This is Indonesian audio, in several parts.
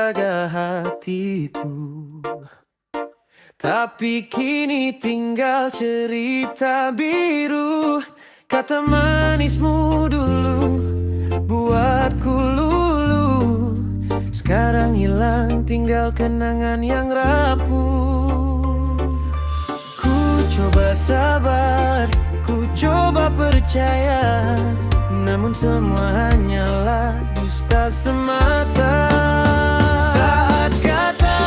jaga hatiku. Tapi kini tinggal cerita biru. Kata manismu dulu buatku luluh. Sekarang hilang, tinggal kenangan yang rapuh. Ku coba sabar, ku coba percaya, namun semua hanyalah dusta semata. Saat kata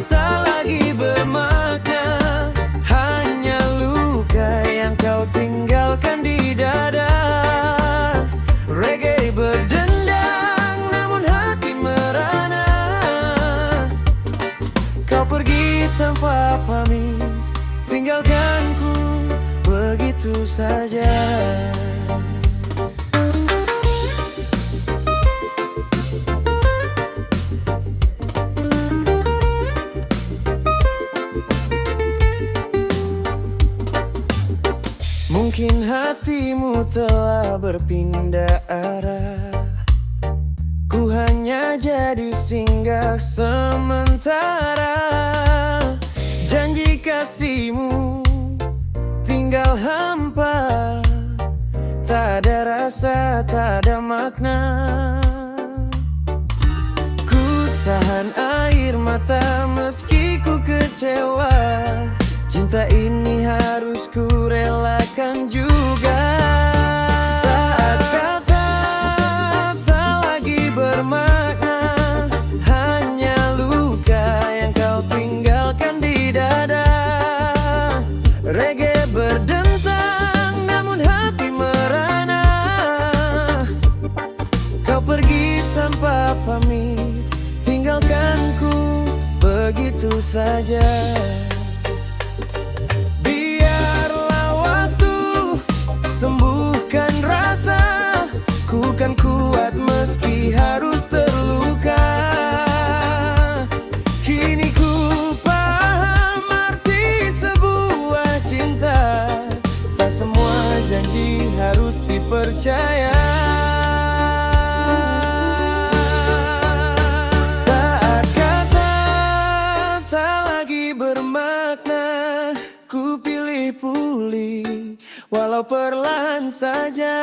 tak lagi bermakna, hanya luka yang kau tinggalkan di dada. Reggae berdendang, namun hati merana. Kau pergi tanpa pamit, tinggalkanku begitu saja. Mungkin hatimu telah berpindah arah. Ku hanya jadi singgah sementara. Janji kasihmu tinggal hampa. Tak ada rasa, tak ada makna. Ku tahan air mata meski ku kecewa. Cinta ini harus ku relakan juga. Saat kata tak lagi bermakna, hanya luka yang kau tinggalkan di dada. Reggae berdentang, namun hati merana. Kau pergi tanpa pamit, tinggalkanku begitu saja. Sembuhkan rasa, ku kan kuat meski harus terluka. Kini ku paham arti sebuah cinta. Tak semua janji harus dipercaya. Saat kata tak lagi bermakna, ku pilih pulih walau perlahan saja.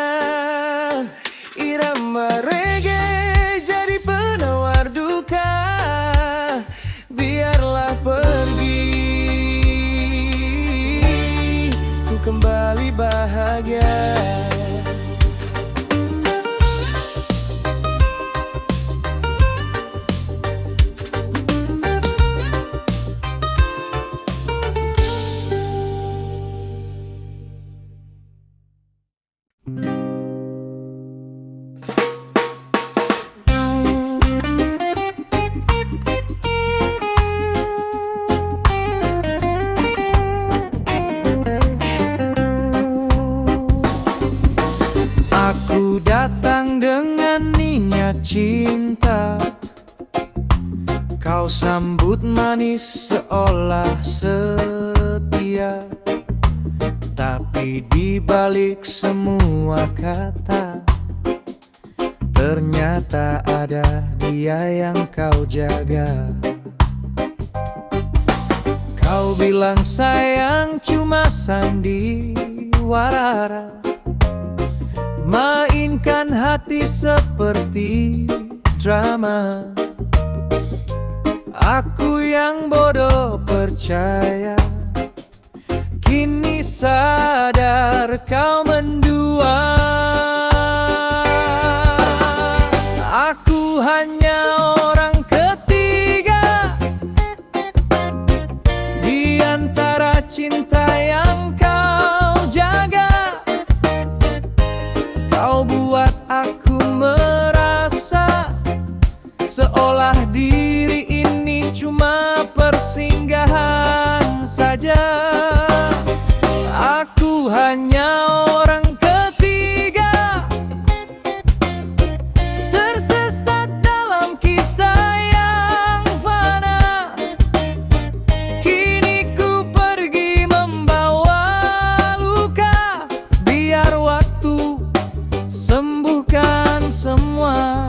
Irama reggae jadi penawar duka. Biarlah pergi, ku kembali bahagia. Aku datang dengan niat cinta. Kau sambut manis seolah setia. Tapi di balik semua kata, ternyata ada dia yang kau jaga. Kau bilang sayang cuma sandiwara, mainkan hati seperti drama. Aku yang bodoh percaya, kini sadar kau mendua. Aku hanya orang ketiga di antara cinta yang kau jaga. Kau buat aku merasa seolah diri ini cuma persinggahan saja. Aku hanya orang ketiga, tersesat dalam kisah yang fana. Kini ku pergi membawa luka. Biar waktu sembuhkan semua.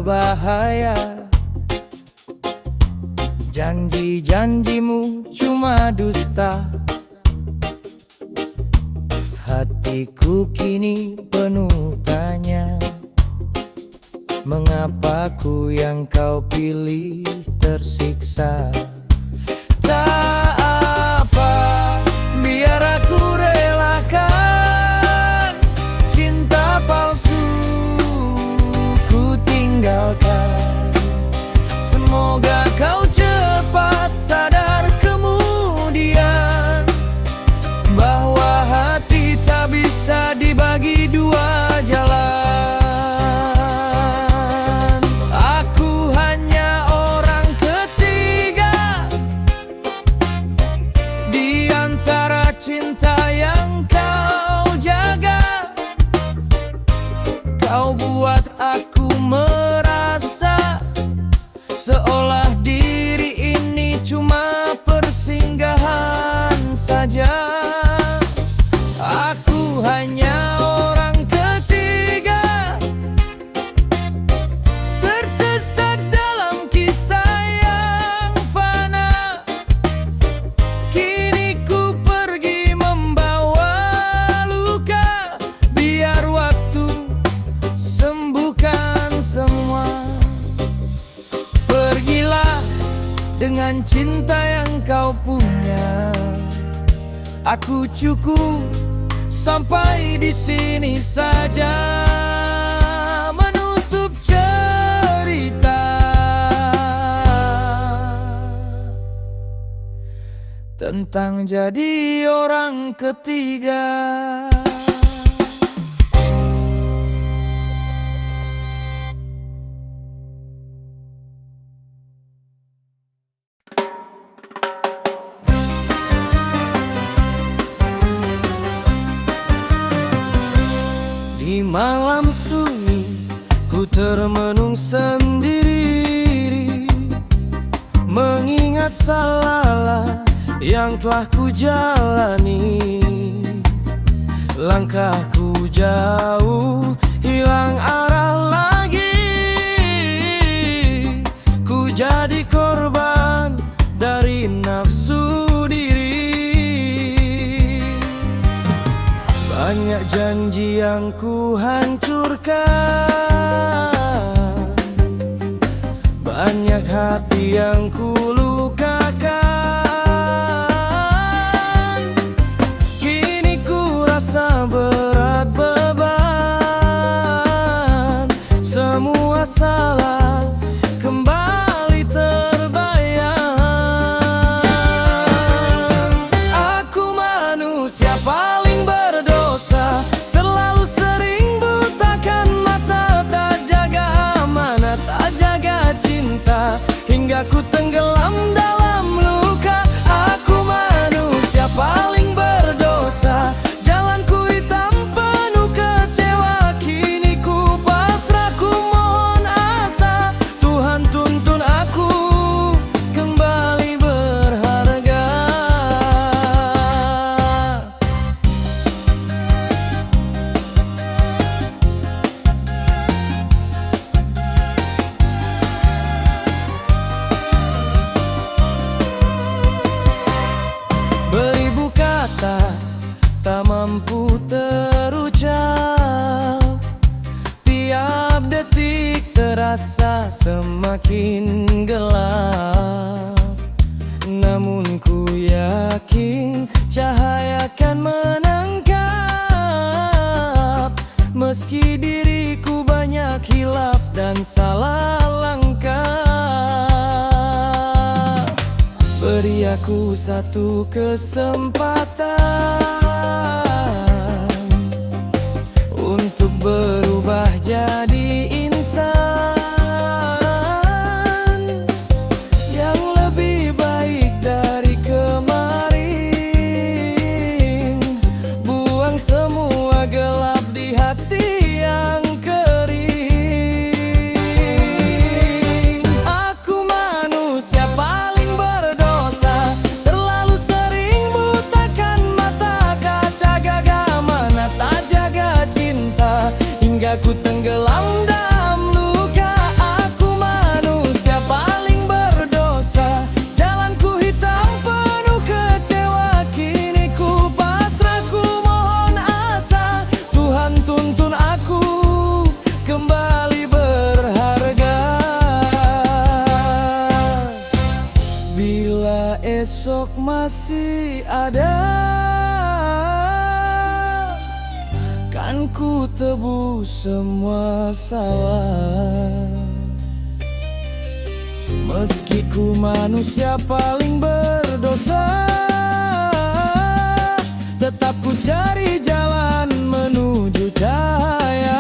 berbahaya. Janji-janjimu cuma dusta. Hatiku kini penuh tanya, mengapa ku yang kau pilih tersiksa? Tak apa, biar aku relakan cinta palsu ku tinggalkan. Semoga kau cepat sadar kemudian bahwa hati tak bisa dibagi dua jalan. Aku hanya orang ketiga di antara cinta yang kau jaga. Kau buat aku merasa seolah diri ini cuma persinggahan saja. Aku hanya orang ketiga, tersesat dalam kisah yang fana. Kini ku pergi membawa luka, biar waktu sembuhkan semua. Pergilah dengan cinta yang kau punya. Aku cukup sampai di sini saja menutup cerita tentang jadi orang ketiga. Di malam sunyi ku termenung sendiri, mengingat salah yang telah ku jalani. Langkahku jauh hilang arah lagi, ku jadi korban dari nafsu diri. Banyak janji yang ku hancurkan, banyak hati yang ku lukakan. Kini ku rasa berat beban, semua salah kembali terbayang. Aku manusia paling berdosa, terlalu sering butakan mata, tak jaga amanat, tak jaga cinta, hingga ku tenggelam dalam luka. Aku manusia paling berdosa, jalanku hitam penuh kecewa. Kini ku pasrah, ku mohon asa, Tuhan tuntun aku kembali berharga. Beribu kata tak mampu terucap, tiap detik terasa semakin gelap. Namun ku yakin cahaya akan menangkap, meski diriku banyak hilaf dan salah langkah. Beri aku satu kesempatan untuk berubah jadi insan yang lebih baik dari kemarin. Buang semua gelap di hati yang kering. Aku manusia paling berdosa, terlalu sering butakan mata, tak jaga amanat, tak jaga cinta, hingga ku tenggelam esok masih ada, kan ku tebus semua salah. Meski ku manusia paling berdosa, tetap ku cari jalan menuju cahaya.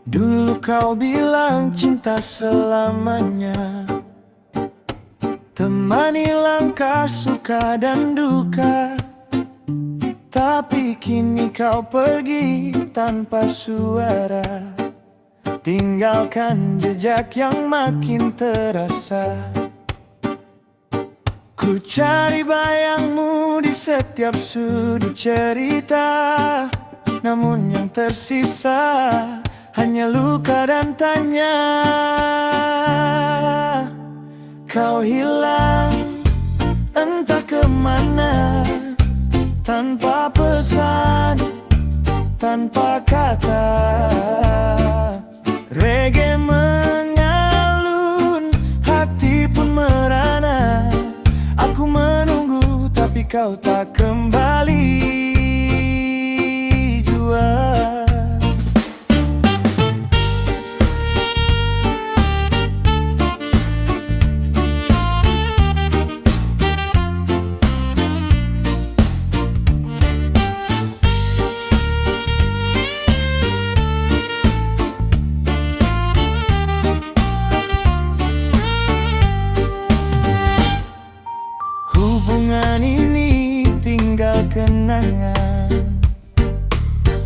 Dulu kau bilang cinta selamanya, temani langkah suka dan duka. Tapi kini kau pergi tanpa suara, tinggalkan jejak yang makin terasa. Ku cari bayangmu di setiap sudut cerita, namun yang tersisa hanya luka dan tanya. Kau hilang entah kemana, tanpa pesan, tanpa kata. Reggae mengalun, hati pun merana. Aku menunggu tapi kau tak kembali jua. Hubungan ini tinggal kenangan,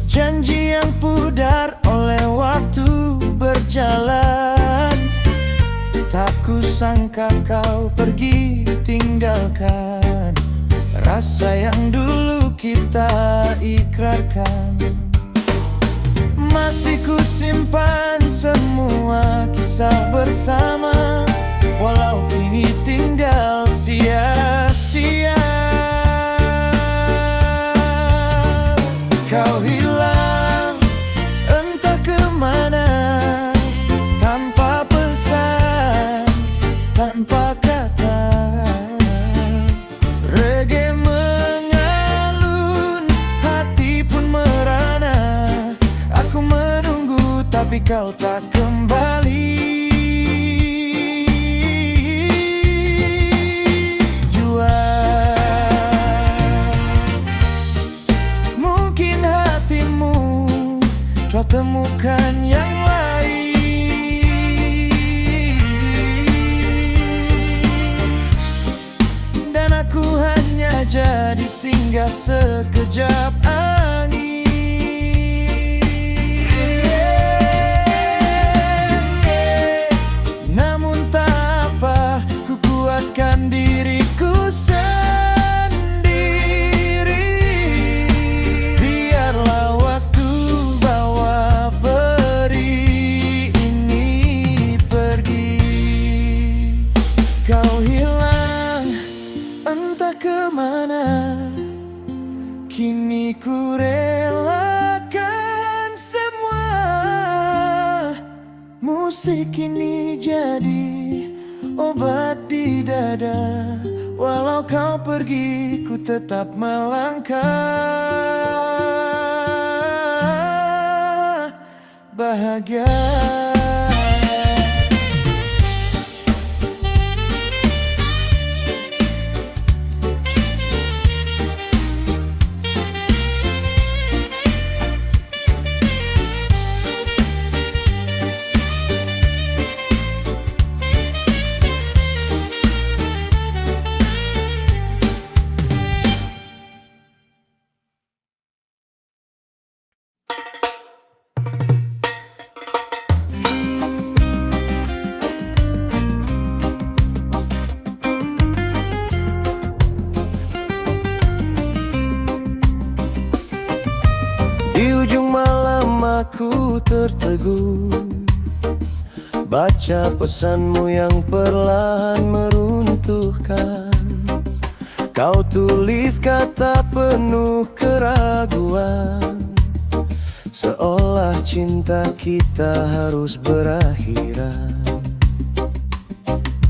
janji yang pudar oleh waktu berjalan. Tak kusangka kau pergi tinggalkan rasa yang dulu kita ikrarkan. Masih ku simpan semua kisah bersama, walau kini tinggal sia-sia. Kau hilang entah kemana, tanpa pesan, tanpa kata. Reggae mengalun, hati pun merana. Aku menunggu tapi kau tak kembali jua. Mungkin hatimu telah temukan yang lain, dan aku hanya jadi singgah sekejap angin. Namun tak apa, ku kuatkan diriku sendiri. Biarlah waktu bawa peri ini pergi. Kau hilang entah kemana, kini ku relakan semua. Musik ini jadi obat di dada. Walau kau pergi, ku tetap melangkah bahagia. aku tertegun, baca pesanmu yang perlahan meruntuhkan. Kau tulis kata penuh keraguan, seolah cinta kita harus berakhiran.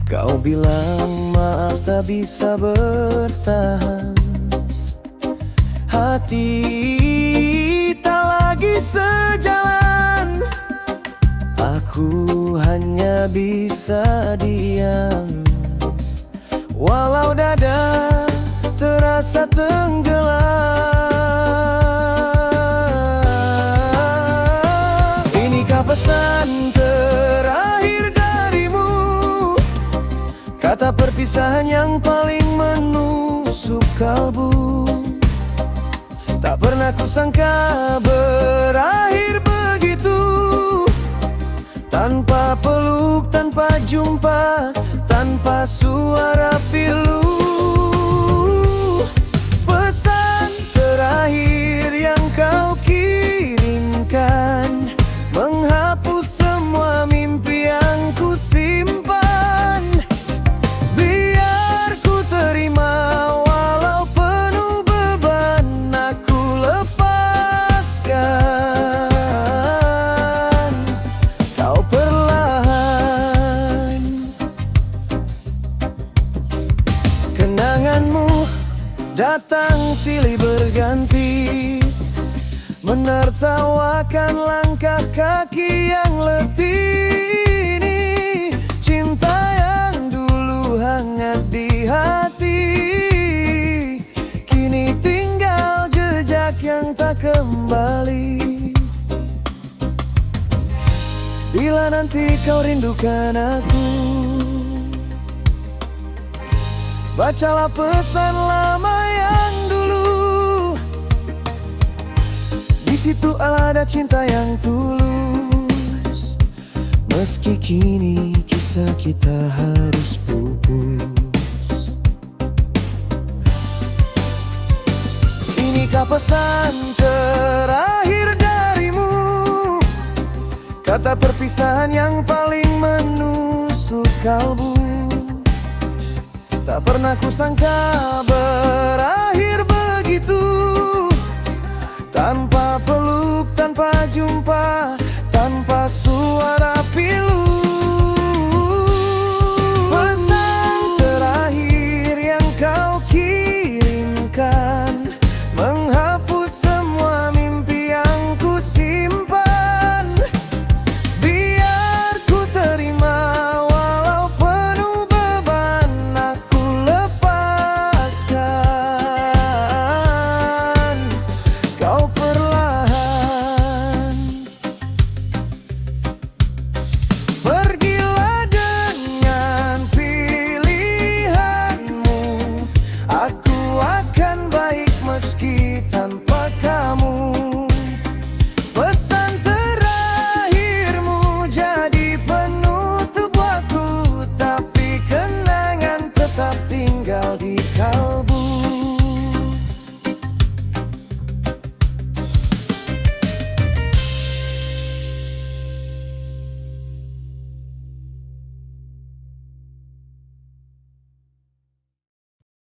Kau bilang maaf tak bisa bertahan, hati tak lagi sejalan. Aku hanya bisa diam, walau dada terasa tenggelam. Inikah pesan terakhir darimu, kata perpisahan yang paling menusuk kalbu. Tak pernah kusangka berakhir begitu, tanpa peluk, tanpa jumpa, tanpa suara pilu. Pesan terakhir yang kau kirimkan menghapus semua mimpi yang ku simpan. Biar ku terima walau penuh beban, aku lepaskan kau perlahan. Kenanganmu datang silih berganti, menertawakan langkah kaki yang letih ini. Cinta yang dulu hangat di hati, kini tinggal jejak yang tak kembali. Bila nanti kau rindukan aku, bacalah pesan lama yang dulu. Di situ ada cinta yang tulus, meski kini kisah kita harus pupus. Inikah pesan terakhir darimu, kata perpisahan yang paling menusuk kalbu. Tak pernah kusangka berakhir begitu,